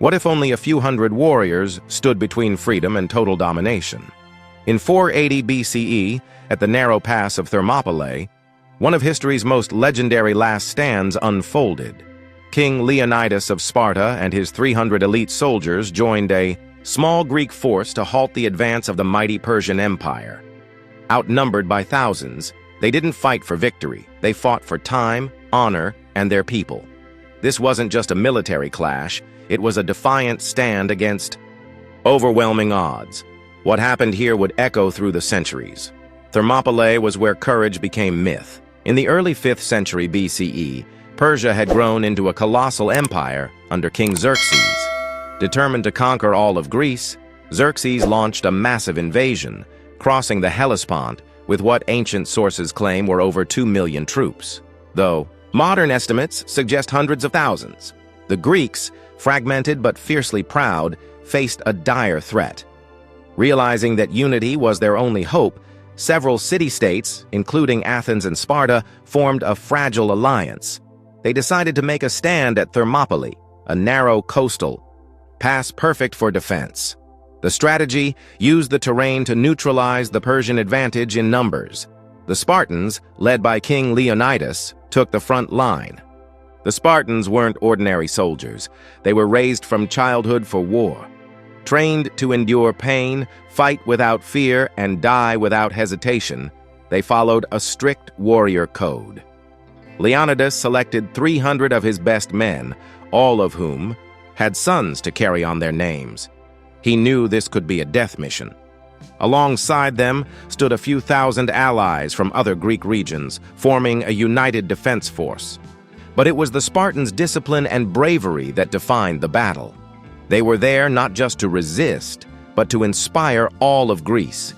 What if only a few hundred warriors stood between freedom and total domination? In 480 BCE, at the narrow pass of Thermopylae, one of history's most legendary last stands unfolded. King Leonidas of Sparta and his 300 elite soldiers joined a small Greek force to halt the advance of the mighty Persian Empire. Outnumbered by thousands, they didn't fight for victory. They fought for time, honor, and their people. This wasn't just a military clash, it was a defiant stand against overwhelming odds. What happened here would echo through the centuries. Thermopylae was where courage became myth. In the early 5th century BCE, Persia had grown into a colossal empire under King Xerxes. Determined to conquer all of Greece, Xerxes launched a massive invasion, crossing the Hellespont with what ancient sources claim were over 2 million troops, though modern estimates suggest hundreds of thousands. The Greeks, fragmented but fiercely proud, faced a dire threat. Realizing that unity was their only hope, several city-states, including Athens and Sparta, formed a fragile alliance. They decided to make a stand at Thermopylae, a narrow coastal pass perfect for defense. The strategy used the terrain to neutralize the Persian advantage in numbers. The Spartans, led by King Leonidas, took the front line. The Spartans weren't ordinary soldiers. They were raised from childhood for war. Trained to endure pain, fight without fear, and die without hesitation, they followed a strict warrior code. Leonidas selected 300 of his best men, all of whom had sons to carry on their names. He knew this could be a death mission. Alongside them stood a few thousand allies from other Greek regions, forming a united defense force. But it was the Spartans' discipline and bravery that defined the battle. They were there not just to resist, but to inspire all of Greece.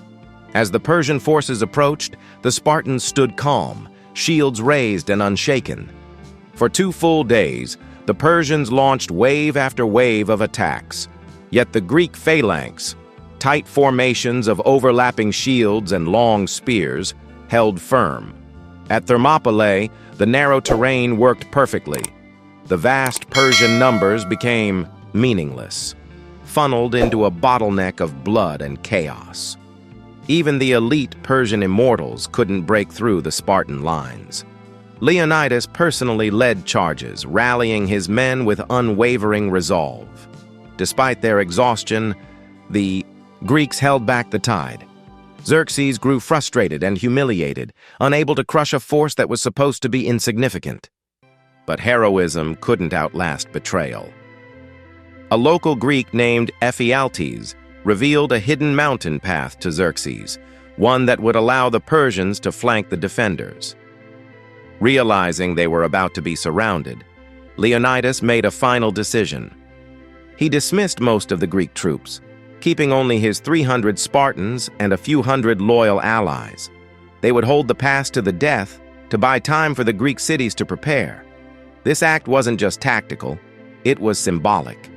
As the Persian forces approached, the Spartans stood calm, shields raised and unshaken. For 2 full days, the Persians launched wave after wave of attacks. Yet the Greek phalanx, tight formations of overlapping shields and long spears, held firm. At Thermopylae, the narrow terrain worked perfectly. The vast Persian numbers became meaningless, funneled into a bottleneck of blood and chaos. Even the elite Persian immortals couldn't break through the Spartan lines. Leonidas personally led charges, rallying his men with unwavering resolve. Despite their exhaustion, the Greeks held back the tide. Xerxes grew frustrated and humiliated, unable to crush a force that was supposed to be insignificant. But heroism couldn't outlast betrayal. A local Greek named Ephialtes revealed a hidden mountain path to Xerxes, one that would allow the Persians to flank the defenders. Realizing they were about to be surrounded, Leonidas made a final decision. He dismissed most of the Greek troops, keeping only his 300 Spartans and a few hundred loyal allies. They would hold the pass to the death to buy time for the Greek cities to prepare. This act wasn't just tactical, it was symbolic.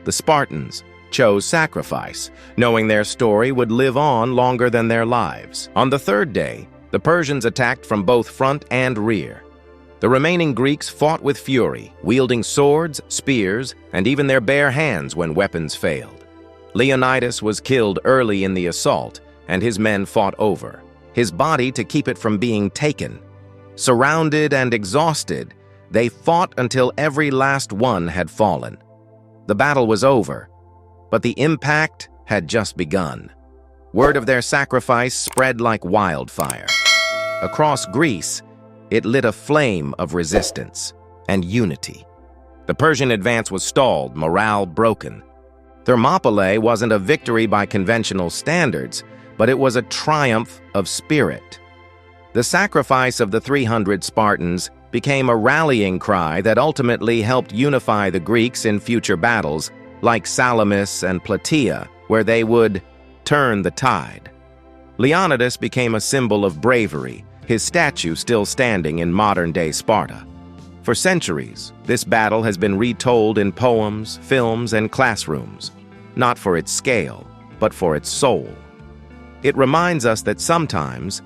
The Spartans chose sacrifice, knowing their story would live on longer than their lives. On the 3rd day, the Persians attacked from both front and rear. The remaining Greeks fought with fury, wielding swords, spears, and even their bare hands when weapons failed. Leonidas was killed early in the assault, and his men fought over, his body to keep it from being taken. Surrounded and exhausted, they fought until every last one had fallen. The battle was over, but the impact had just begun. Word of their sacrifice spread like wildfire. Across Greece, it lit a flame of resistance and unity. The Persian advance was stalled, morale broken. Thermopylae wasn't a victory by conventional standards, but it was a triumph of spirit. The sacrifice of the 300 Spartans became a rallying cry that ultimately helped unify the Greeks in future battles, like Salamis and Plataea, where they would turn the tide. Leonidas became a symbol of bravery, his statue still standing in modern-day Sparta. For centuries, this battle has been retold in poems, films, and classrooms, not for its scale, but for its soul. It reminds us that sometimes,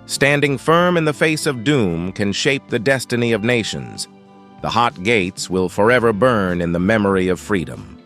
standing firm in the face of doom can shape the destiny of nations. The hot gates will forever burn in the memory of freedom.